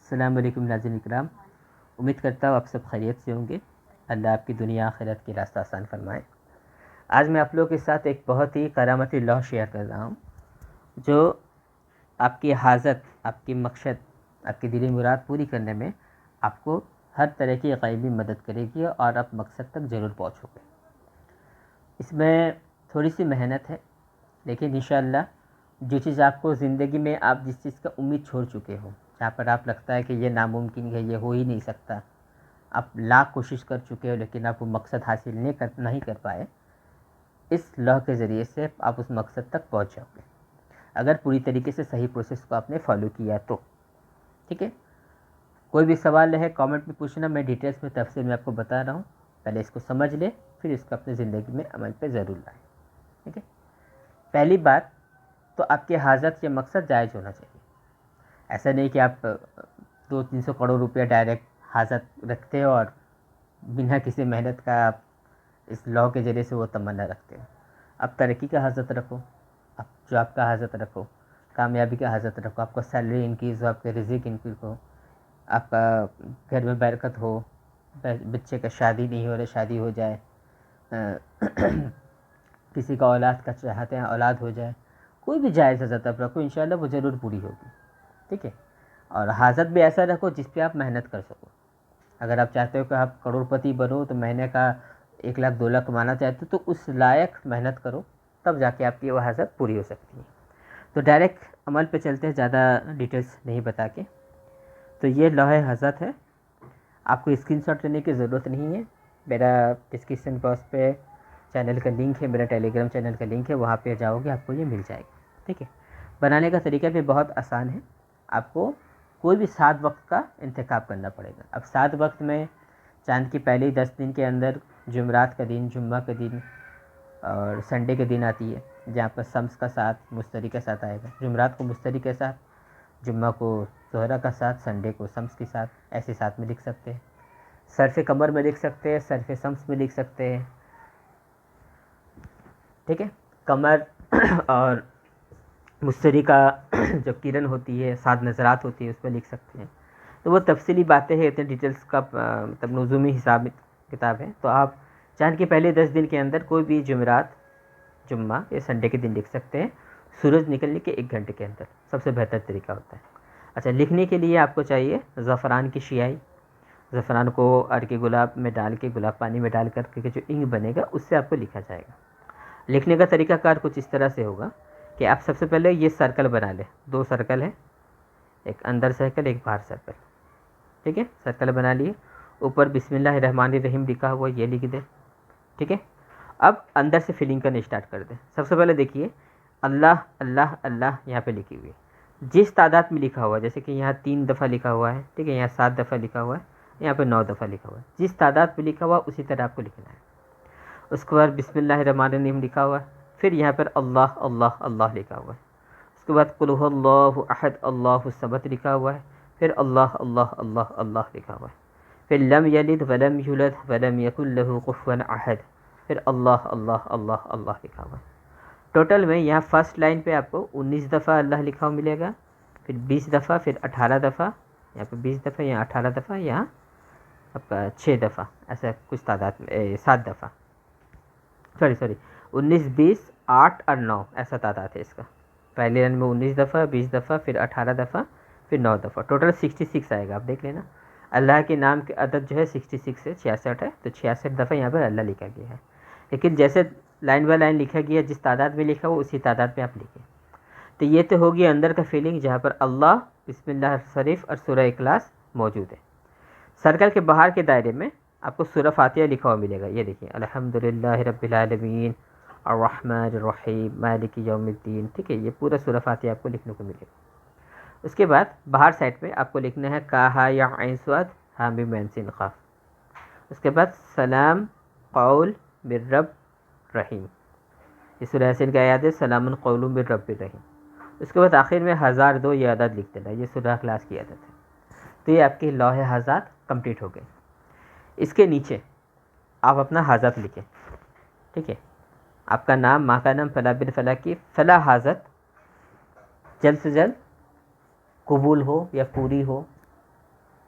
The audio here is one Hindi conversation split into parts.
अस्सलाम वालेकुम नाज़रीन इकराम। उम्मीद करता हूँ आप सब खैरियत से होंगे। अल्लाह आपकी दुनिया आखिरत की रास्ता आसान फरमाए। आज मैं आप लोगों के साथ एक बहुत ही करामती लॉ शेयर कर रहा हूँ जो आपकी हाजत, आपकी मकसद, आपकी दिली मुराद पूरी करने में आपको हर तरह की गैबी मदद करेगी और आप मकसद तक ज़रूर पहुँचोगे। इसमें थोड़ी सी मेहनत है, लेकिन इंशाअल्लाह जो चीज़ आपको ज़िंदगी में आप जिस चीज़ का उम्मीद छोड़ चुके हो, जहाँ पर आप लगता है कि ये नामुमकिन है, ये हो ही नहीं सकता, आप लाख कोशिश कर चुके हो लेकिन आप वो मकसद हासिल नहीं कर पाए, इस लॉ के ज़रिए से आप उस मकसद तक पहुँच जाओगे, अगर पूरी तरीके से सही प्रोसेस को आपने फॉलो किया तो। ठीक है, कोई भी सवाल है कमेंट में पूछना, मैं डिटेल्स में तफसील में आपको बता रहा हूँ। पहले इसको समझ ले, फिर इसको अपनी ज़िंदगी में अमल पे ज़रूर लाएँ। ठीक है, पहली बात तो आपकी हाजत या मकसद जायज़ होना चाहिए। ऐसा नहीं कि आप 200-300 करोड़ रुपया डायरेक्ट हाजत रखते हो और बिना किसी मेहनत का आप इस लॉ के ज़रिए से वो तमन्ना रखते हो। आप तरक्की का हाजत रखो, आप जॉब का हाजत रखो, कामयाबी का हाजत रखो, आपका सैलरी इंक्रीज़ हो, आपके रिज़िक इंक्रीज़ हो, आपका घर में बरकत हो, बच्चे का शादी नहीं हो रहा शादी हो जाए, किसी का औलाद का चाहते हैं औलाद हो जाए, कोई भी जायज़ हज़रत आप रखो, इंशाल्लाह वो ज़रूर पूरी होगी। ठीक है, और हाजत भी ऐसा रखो जिस पे आप मेहनत कर सको। अगर आप चाहते हो कि आप करोड़पति बनो, तो महीने का 1 लाख 2 लाख कमाना चाहते हो, तो उस लायक मेहनत करो, तब जाके आपकी वो हाजत पूरी हो सकती है। तो डायरेक्ट अमल पे चलते हैं, ज़्यादा डिटेल्स नहीं बता के। तो ये लौहे हज़रत है, आपको स्क्रीनशॉट लेने की ज़रूरत नहीं है। मेरा डिस्क्रिप्शन बॉक्स पे चैनल का लिंक है, मेरा टेलीग्राम चैनल का लिंक है, वहाँ पे जाओगे आपको ये मिल जाएगा। ठीक है, बनाने का तरीका भी बहुत आसान है। आपको कोई भी 7 वक्त का इंतखाब करना पड़ेगा। अब 7 वक्त में चाँद की पहले 10 दिन के अंदर जुमरात का दिन, जुम्मा का दिन और संडे के दिन आती है, जहाँ पर शम्स का साथ मुश्तरी के साथ आएगा। जुमरात को मुश्तरी के साथ, जुम्मा को ज़ोहरा का साथ, संडे को शम्स के साथ, ऐसे साथ में लिख सकते हैं। सरफ़ कमर में लिख सकते हैं, सरफ़ शम्स में लिख सकते हैं। ठीक है, कमर और मुश्तरी का जो किरण होती है, 7 नज़रात होती है, उस पर लिख सकते हैं। तो वो तफसीली बातें हैं, इतने डिटेल्स का मतलब नज़ूमी हिसाब किताब है। तो आप चाँद के पहले 10 दिन के अंदर कोई भी जुमेरात, जुम्मा या संडे के दिन लिख सकते हैं, सूरज निकलने के 1 घंटे के अंदर, सबसे बेहतर तरीका होता है। अच्छा, लिखने के लिए आपको चाहिए ज़फ़रान की स्याही। ज़फ़रान को अर्के गुलाब में डाल के, गुलाब पानी में डाल कर के जो इंक बनेगा, उससे आपको लिखा जाएगा। लिखने का तरीकाकार कुछ इस तरह से होगा कि आप सबसे पहले ये सर्कल बना लें। 2 सर्कल है, एक अंदर सर्कल, एक बाहर सर्कल। ठीक है, सर्कल बना लिए, ऊपर बिस्मिल्लाहिर्रहमानिर्रहीम लिखा हुआ ये लिख दें। ठीक है, अब अंदर से फिलिंग करना स्टार्ट कर दें। सबसे पहले देखिए अल्लाह अल्लाह अल्लाह यहाँ पे लिखी हुई है, जिस तादाद में लिखा हुआ है, जैसे कि यहाँ 3 दफ़ा लिखा हुआ है, ठीक है, यहाँ 7 दफ़ा लिखा हुआ है, यहाँ पे 9 दफ़ा लिखा हुआ है, जिस तादाद में लिखा हुआ उसी तरह आपको लिखना है। उसके बाद बिस्मिल्लाहिर्रहमानिर्रहीम लिखा हुआ है, फिर यहाँ पर अल्लाह अल्लाह अल्लाह लिखा हुआ है। उसके बाद कुल हुवल्लाहु अहद अल्लाहु समद लिखा हुआ है, फिर अल्लाह अल्लाह अल्लाह अल्लाह लिखा हुआ है, फिर लम यलिद वलम यूलद वलम यकुल लहु कुफुवन अहद, फिर अल्लाह अल्लाह अल्लाह अल्लाह लिखा हुआ है। टोटल में यहाँ फर्स्ट लाइन पे आपको 19 दफ़ा अल्लाह लिखा हुआ मिलेगा, फिर 20 दफ़ा, फिर 18 दफ़ा, यहाँ पे 20 दफ़ा, यहाँ 18 दफ़ा, यहाँ आपका 6 दफ़ा, ऐसा कुछ तादाद में 7 दफ़ा, सॉरी 19, 20, 8 और 9 ऐसा तादाद है इसका। पहले रन में 19 दफ़ा, 20 दफ़ा, फिर 18 दफ़ा, फिर 9 दफ़ा, टोटल 66 आएगा। आप देख लेना, अल्लाह के नाम के अदद जो है 66 है, 66 है, तो 66 दफ़ा यहाँ पर अल्लाह लिखा गया है। लेकिन जैसे लाइन बाय लाइन लिखा गया, जिस तादाद में लिखा हो उसी तादाद में आप लिखें। तो ये तो होगी अंदर का फीलिंग, जहाँ पर अल्लाह, बिस्मिल्लाह शरीफ और सूरह इखलास मौजूद है। सर्कल के बाहर के दायरे में आपको सूरह फातिहा लिखा हुआ मिलेगा। ये देखिए, अल्हम्दुलिल्लाहि रब्बिल आलमीन अर्रहमानिर रहीम मालिकी यौमिद्दीन। ठीक है, ये पूरा सूरह फातिहा आपको लिखने को मिलेगा। उसके बाद बाहर साइड पे आपको लिखना है काहा या ऐन स्वाद हामिम ऐन सीन क़ाफ। उसके बाद सलाम कौल मिर रब रहीम, ये सूरह यासीन का आयत है, सलामुन कौलुम मिर रब्बिर रहीम। उसके बाद आखिर में 1002 ये अदद लिख देना, ये सूरह इखलास की आदत है। तो ये आपकी लौहे हाजात कंप्लीट हो गए। इसके नीचे आप अपना हाजत लिखें। ठीक है, आपका नाम, माँ का नाम, फला बिन फला की फला हाजत जल्द से जल्द कबूल हो या पूरी हो,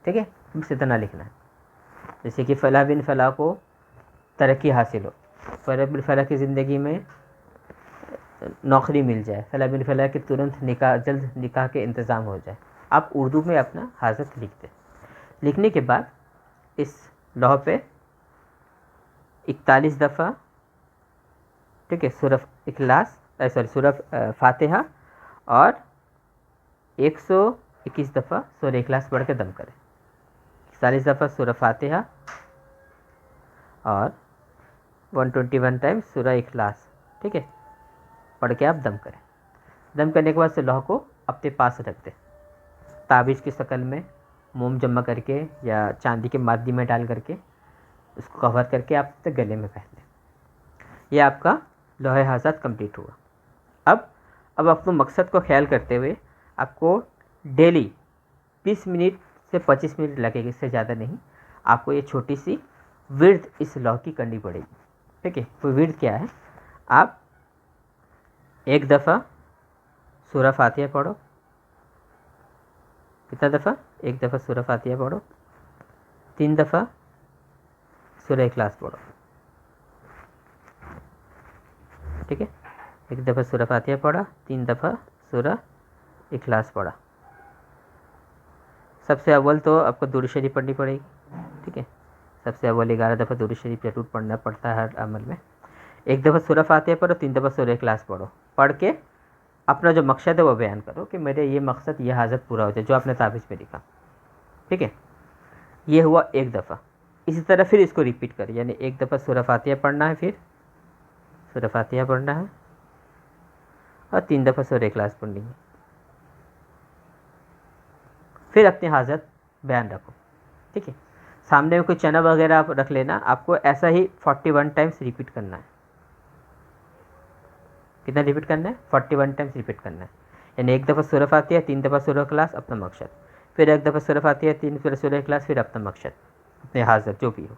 ठीक है, बस इतना लिखना है। जैसे कि फलाह बिन फलाह को तरक्की हासिल हो, फलाह बिन फलाह की ज़िंदगी में नौकरी मिल जाए, फलाह बिन फलाह के तुरंत निकाह, जल्द निकाह के इंतज़ाम हो जाए। आप उर्दू में अपना हाजत लिख दें। लिखने के बाद इस लौह पे 41 दफ़ा, ठीक है, सूरह इखलास, सॉरी सूरह फातिहा और 121 दफ़ा सूरह इखलास पढ़ के दम करें। 41 दफ़ा सूरह फातिहा और 121 टाइम्स सूरह इखलास, ठीक है, पढ़ के आप दम करें। दम करने के बाद से लौह को अपने पास रख दें, ताबीज़ की शक्ल में मोम जमा करके या चांदी के मादी में डाल करके उसको कवर करके आप तो गले में पहन लें। यह आपका लोहे हाजत कंप्लीट हुआ। अब अपने मकसद को ख्याल करते हुए आपको डेली 20 मिनट से 25 मिनट लगेगी, इससे ज़्यादा नहीं। आपको ये छोटी सी विर्द इस लौह की करनी पड़ेगी, ठीक है। वो विर्द क्या है? आप एक दफ़ा सूरह फातिहा पढ़ो। कितना दफ़ा? एक दफ़ा सूरह फातिहा पढ़ो। 3 दफ़ा सूरह इखलास पढ़ो, ठीक है। एक दफ़ा सूरह फातिहा पढ़ा, 3 दफ़ा सूरह इखलास पढ़ा। सबसे अव्वल तो आपको दुरूद शरीफ पढ़नी पड़ेगी, ठीक है। सबसे अव्वल 11 दफ़ा दुरूद शरीफ जरूर पढ़ना पड़ता है हर अमल में। एक दफ़ा सूरह फातिहा पढ़ो, 3 दफ़ा सूरह इखलास पढ़ो। पढ़ के अपना जो मकसद है वो बयान करो कि मेरे ये मकसद, ये हाजत पूरा हो जाए जो आपने ताबीज़ में लिखा, ठीक है। ये हुआ एक दफ़ा। इसी तरह फिर इसको रिपीट करें, यानी एक दफ़ा सूरह फातिहा पढ़ना है, फिर सूरह फातिहा पढ़ना है और 3 दफ़ा सूरह इखलास पढ़नी है। फिर अपनी हाजत बयान रखो, ठीक है। सामने में कोई चना वगैरह आप रख लेना। आपको ऐसा ही 41 टाइम्स रिपीट करना है। कितना रिपीट करना है? 41 टाइम्स रिपीट करना है। यानी एक दफ़ा सूरह फातिहा, 3 दफ़ा सूरह इखलास, अपना मकसद। फिर एक दफ़ा सूरह फातिहा, 3 फिर सूरह इखलास, फिर अपना मकसद, अपने हाजत जो भी हो।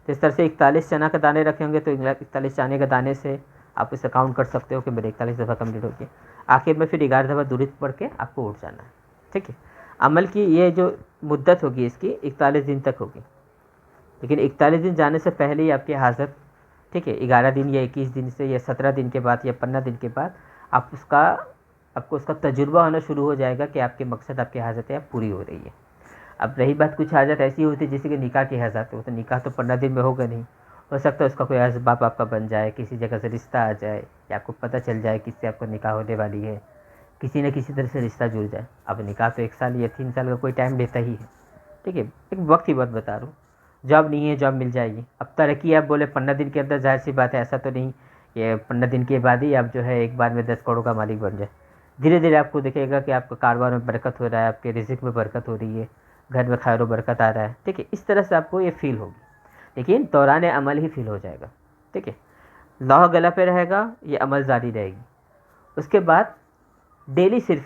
तो इस तरह से 41 चना के दाने रखे होंगे तो 41 चने के दाने से आप इसे काउंट कर सकते हो कि मेरे 41 दफ़ा कंप्लीट हो गया। आखिर में फिर 11 दफ़ा दुरूद पढ़ के आपको उठ जाना है, ठीक है। अमल की ये जो मुद्दत होगी इसकी 41 दिन तक होगी, लेकिन 41 दिन जाने से पहले ही आपकी हाजत, ठीक है, 11 दिन या 21 दिन से या 17 दिन के बाद या 15 दिन के बाद आपको उसका तजुर्बा होना शुरू हो जाएगा कि आपके मकसद, आपकी हाजतें अब पूरी हो रही है। अब रही बात, कुछ हाजत ऐसी होती है जैसे कि निकाह की हाजत हो, तो निकाह तो 15 दिन में होगा नहीं। हो सकता है उसका कोई असबाब आपका बन जाए, किसी जगह से रिश्ता आ जाए या आपको पता चल जाए किससे आपको निकाह होने वाली है, किसी न किसी तरह से रिश्ता जुड़ जाए। अब निकाह तो 1 साल या 3 साल का कोई टाइम लेता ही है, ठीक है। एक वक्त की बात बता रहा हूँ। जॉब नहीं है, जॉब मिल जाएगी। अब तरक्की आप बोले 15 दिन के अंदर, जाहिर सी बात है ऐसा तो नहीं ये 15 दिन के बाद ही आप जो है एक बार में 10 करोड़ का मालिक बन जाए। धीरे धीरे आपको दिखेगा कि आपका कारोबार में बरकत हो रहा है, आपके रिज़्क में बरकत हो रही है, घर में खैर बरकत आ रहा है, ठीक है। इस तरह से आपको ये फील होगी, लेकिन दौरान अमल ही फील हो जाएगा, ठीक है। लौह गला पे रहेगा, ये अमल जारी रहेगी। उसके बाद डेली सिर्फ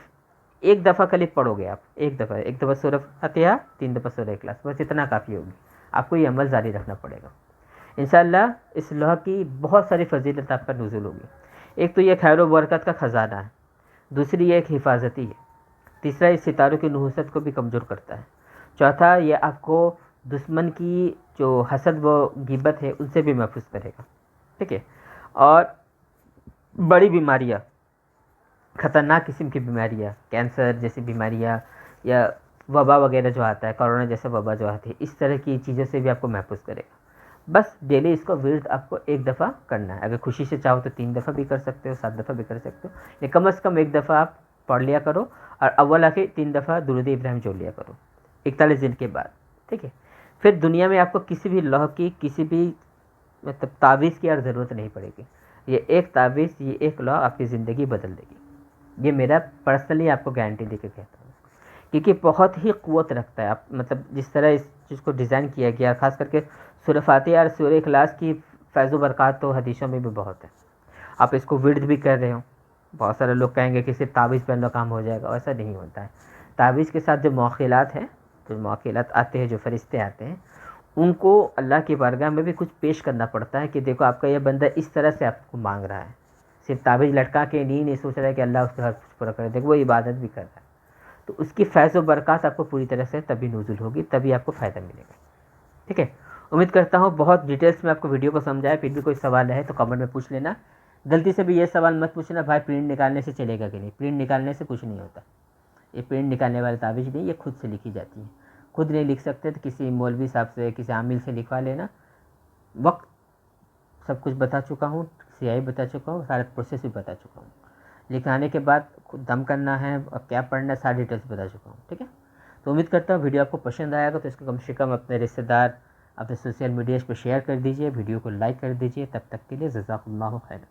एक दफ़ा कलिप पढ़ोगे आप, एक दफ़ा सूरह फातिहा, 3 दफ़ा सूरह इखलास, बस इतना काफ़ी होगी। आपको ये अमल जारी रखना पड़ेगा। इंशाअल्लाह इस लौह की बहुत सारी फजीलत आप पर नुज़ुल होगी। एक तो ये खैर व बरकत का ख़जाना है, दूसरी ये एक हिफाजती है, तीसरा इस सितारों की नहुसत को भी कमज़ोर करता है, चौथा ये आपको दुश्मन की जो हसद व गिबत है उनसे भी महफूज करेगा, ठीक है। और बड़ी बीमारियाँ, ख़तरनाक किस्म की बीमारियाँ, कैंसर जैसी बीमारियाँ या वबा वगैरह जो आता है, कोरोना जैसा वबा जो आती है, इस तरह की चीज़ों से भी आपको महफूज करेगा। बस डेली इसको विर्द आपको एक दफ़ा करना है। अगर खुशी से चाहो तो 3 दफ़ा भी कर सकते हो, 7 दफ़ा भी कर सकते हो, लेकिन कम से कम एक दफ़ा आप पढ़ लिया करो और अव्वल आके 3 दफ़ा दुरूद इब्राहिम जोड़ लिया करो 41 दिन के बाद, ठीक है। फिर दुनिया में आपको किसी भी लौह की, किसी भी मतलब तावीज़ की यार ज़रूरत नहीं पड़ेगी। ये एक तावीज़, ये एक लौह आपकी ज़िंदगी बदल देगी। ये मेरा पर्सनली आपको गारंटी देके कहता हूँ, क्योंकि बहुत ही क़ुव्वत रखता है। आप मतलब जिस तरह इस चीज़ को डिज़ाइन किया गया, ख़ास करके सूरह फातिहा और सूरह इखलास की फैज़ व बरक़ात तो हदीसों में भी बहुत है। आप इसको विर्द भी कर रहे हो। बहुत सारे लोग कहेंगे कि सिर्फ तावीज़ पहन लो काम हो जाएगा, ऐसा नहीं होता है। तावीज़ के साथ जो मौक़िलात हैं, जो मौक़िलात आते हैं, जो फ़रिश्ते आते हैं, उनको अल्लाह की बारगाह में भी कुछ पेश करना पड़ता है कि देखो आपका यह बंदा इस तरह से आपको मांग रहा है। सिर्फ ताबीज़ लटका के नहीं सोच रहा है कि अल्लाह उसका हर कुछ पूरा करे, देखो वो इबादत भी कर रहा है। तो उसकी फैज़ व बरक़ात आपको पूरी तरह से तभी नुज़ुल होगी, तभी आपको फ़ायदा मिलेगा। ठीक है, उम्मीद करता हूँ बहुत डिटेल्स में आपको वीडियो को समझाया। फिर भी कोई सवाल है तो कमेंट में पूछ लेना। गलती से भी ये सवाल मत पूछना भाई प्रिंट निकालने से चलेगा कि नहीं। प्रिंट निकालने से कुछ नहीं होता, ये प्रिंट निकालने वाली तावीज़ नहीं, ये खुद से लिखी जाती है। खुद नहीं लिख सकते तो किसी मौलवी साहब से, किसी आमिल से लिखवा लेना। वक्त सब कुछ बता चुका हूँ, सियाही बता चुका हूँ, सारा प्रोसेस भी बता चुका हूँ। लिखाने के बाद खुद दम करना है और क्या पढ़ना है, सारी डिटेल्स बता चुका हूँ। ठीक है, तो उम्मीद करता हूँ वीडियो आपको पसंद आएगा, तो इसको कम से कम अपने रिश्तेदार, अपने सोशल मीडिया पर शेयर कर दीजिए, वीडियो को लाइक कर दीजिए। तब तक के लिए जज़ाकुल्लाह खैर।